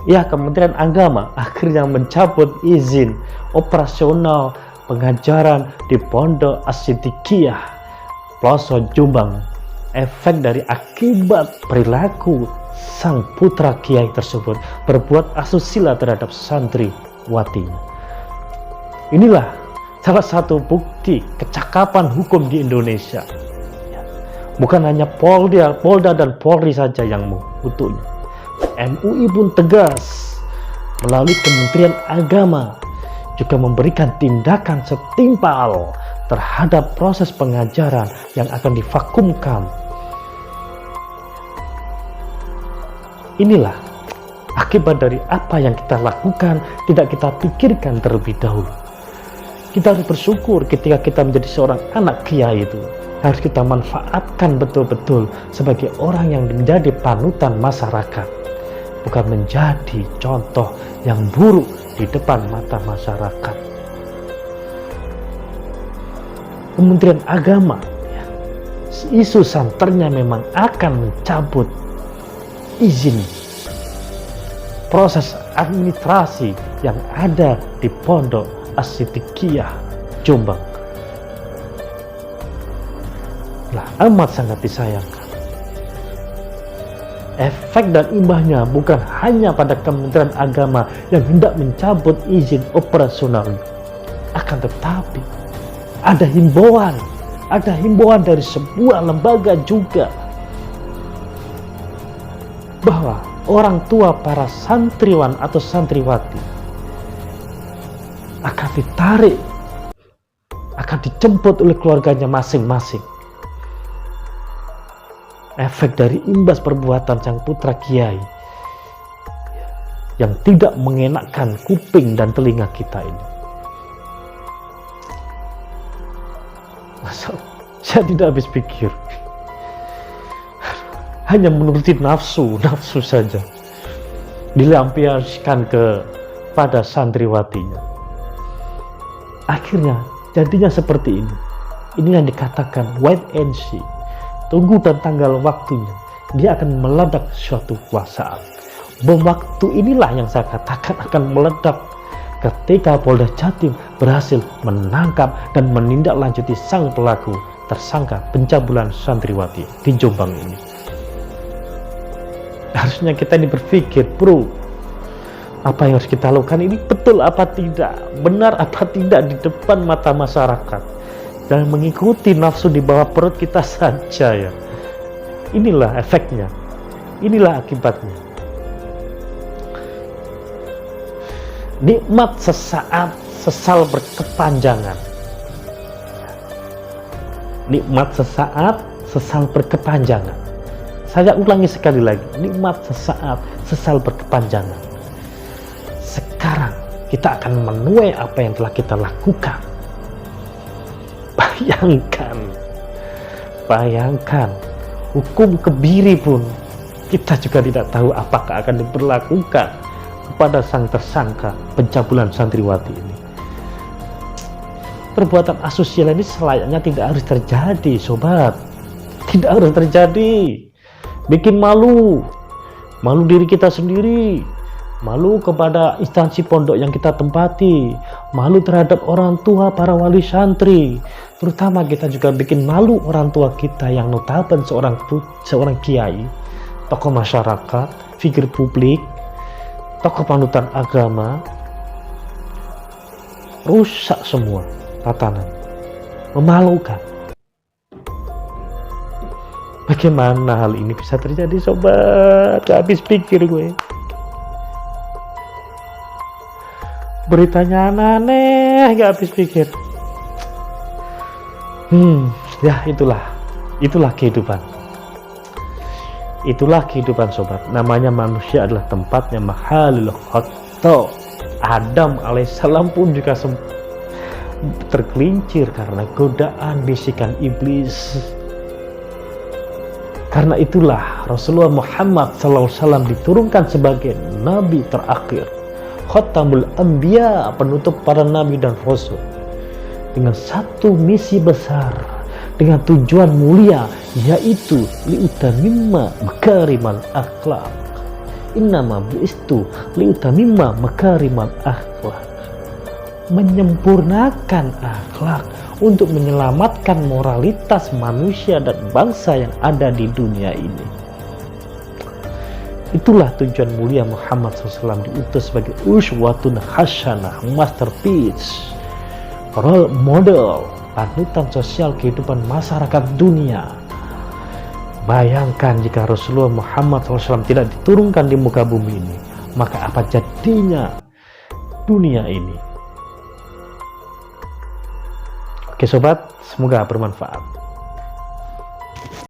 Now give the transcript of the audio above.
Ya, Kementerian Agama akhirnya mencabut izin operasional pengajaran di Pondok As-Siddiqiyah Ploso Jombang. Efek dari akibat perilaku sang putra kiai tersebut berbuat asusila terhadap santriwatinya. Inilah salah satu bukti kecakapan hukum di Indonesia. Bukan hanya Polda dan Polri saja yang membutuhnya. MUI pun tegas melalui Kementerian Agama juga memberikan tindakan setimpal terhadap proses pengajaran yang akan divakumkan. Inilah akibat dari apa yang kita lakukan, tidak kita pikirkan terlebih dahulu. Kita harus bersyukur ketika kita menjadi seorang anak kiai itu. Harus kita manfaatkan betul-betul sebagai orang yang menjadi panutan masyarakat, bukan menjadi contoh yang buruk di depan mata masyarakat. Kementerian Agama, isu santernya memang akan mencabut izin proses administrasi yang ada di Pondok As-Siddiqiyah Jombang. Lah, amat sangat disayangkan. Efek dan imbasnya bukan hanya pada Kementerian Agama yang hendak mencabut izin operasional, akan tetapi ada himbauan dari sebuah lembaga juga bahwa orang tua para santriwan atau santriwati akan ditarik, akan dijemput oleh keluarganya masing-masing. Efek dari imbas perbuatan sang putra kiai yang tidak mengenakkan kuping dan telinga kita ini. Saya tidak habis pikir, hanya menuruti nafsu saja dilampiaskan kepada santriwatinya. Akhirnya jadinya seperti ini. Ini yang dikatakan wait and see. Tunggu dan tanggal waktunya, dia akan meledak suatu saat. Bom waktu inilah yang saya katakan akan meledak ketika Polda Jatim berhasil menangkap dan menindaklanjuti sang pelaku tersangka pencabulan santriwati di Jombang ini. Harusnya kita ini berpikir, bro, apa yang harus kita lakukan ini betul apa tidak, benar apa tidak di depan mata masyarakat. Dan mengikuti nafsu di bawah perut kita saja ya. Inilah efeknya, inilah akibatnya. Nikmat sesaat, sesal berkepanjangan. Nikmat sesaat, sesal berkepanjangan. Saya ulangi sekali lagi, nikmat sesaat, sesal berkepanjangan. Sekarang kita akan menuai apa yang telah kita lakukan. Bayangkan, hukum kebiri pun kita juga tidak tahu apakah akan diberlakukan kepada sang tersangka pencabulan santriwati ini. Perbuatan asusila ini selayaknya tidak harus terjadi, sobat. Tidak harus terjadi. Bikin malu diri kita sendiri, malu kepada instansi pondok yang kita tempati, malu terhadap orang tua para wali santri. Terutama kita juga bikin malu orang tua kita yang notabene seorang kiai, tokoh masyarakat, figur publik, tokoh panutan agama. Rusak semua tatanan, memalukan. Bagaimana hal ini bisa terjadi, sobat? Gak habis pikir gue. Beritanya aneh, gak habis pikir. Ya itulah kehidupan. Itulah kehidupan, sobat. Namanya manusia adalah tempatnya mahalul khata. Adam alaihissalam pun juga tergelincir karena godaan bisikan iblis. Karena itulah Rasulullah Muhammad SAW diturunkan sebagai nabi terakhir, Khatamul Anbiya, penutup para nabi dan rasul, dengan satu misi besar, dengan tujuan mulia, yaitu liutamimma makarimal akhlak, innama bu'istu liutamimma makarimal akhlak. Menyempurnakan akhlak untuk menyelamatkan moralitas manusia dan bangsa yang ada di dunia ini. Itulah tujuan mulia Muhammad SAW diutus sebagai uswatun hasanah, masterpiece, role model, panutan sosial kehidupan masyarakat dunia. Bayangkan jika Rasulullah Muhammad SAW tidak diturunkan di muka bumi ini, maka apa jadinya dunia ini? Oke sobat, semoga bermanfaat.